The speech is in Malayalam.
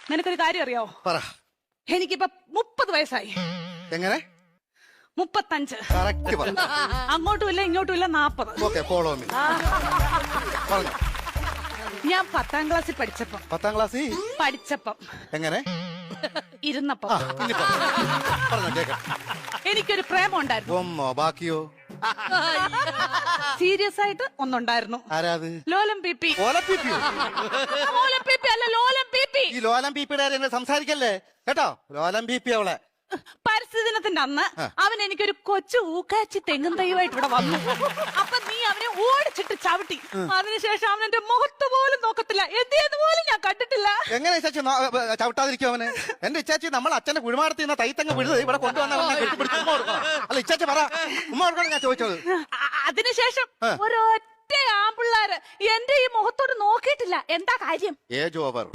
നിനക്കൊരു കാര്യം അറിയാവോ? പറ. എനിക്കിപ്പോ 30 വയസ്സായി. എങ്ങനെ? 35. കറക്റ്റ് പറ. അങ്ങോട്ടും ഇല്ല ഇങ്ങോട്ടും ഇല്ല 40. Okay, follow me. പറഞ്ഞു. ഞാൻ 10ാം ക്ലാസ്സിൽ പഠിച്ചപ്പം 10ാം ക്ലാസ്സിൽ എങ്ങനെ? ഇരുന്നപ്പം ഇനി പറഞ്ഞോ കേക്കാം. എനിക്കൊരു പ്രേമം ഉണ്ടായിരുന്നു. ഒന്നോ ബാക്കിയോ? സീരിയസ് ആയിട്ട് ഒന്നുണ്ടായിരുന്നു. ആരാത്? ലോലം പി. ഓലപ്പിപ്പിയോ? ലോലം പി അല്ല, ലോലം പി. ഈ ലോലം പീപ്പിയുടെ എന്നെ സംസാരിക്കല്ലേ കേട്ടോ. ലോലം പീപ്പി അവളെ. പരിസ്ഥിതി ദിനത്തിന്റെ അന്ന് അവൻ എനിക്കൊരു കൊച്ചു ഊക്കാച്ചി തെങ്ങും തൈയുമായിട്ട് ഇവിടെ വന്നു. അപ്പൊ നീ അവനെ ഓടിച്ചിട്ട് ചവിട്ടി. അതിനുശേഷം അവൻ എന്റെ മുഖത്ത് പോലും നോക്കത്തില്ല. എന്ത് പോലും ഞാൻ കണ്ടിട്ടില്ല. എങ്ങനെ ഇച്ചാച്ചി ചവിട്ടാതിരിക്കും അവന്? എന്റെ ഇച്ചാച്ചി നമ്മൾ അച്ഛന്റെ കുഴിമാടത്തിൽ നിന്ന് തൈത്തങ്ങ് വിഴുത് ഇവിടെ കൊണ്ടുവന്ന അല്ല ഇച്ചാച്ചി പറ. ഉമ്മ കൊടുക്കണം ഞാൻ ചോദിച്ചത്. അതിനുശേഷം ഒരൊറ്റ ആമ്പിള്ളാര് എന്റെ ഈ മുഖത്തോട് നോക്കിയിട്ടില്ല. എന്താ കാര്യം? Age over.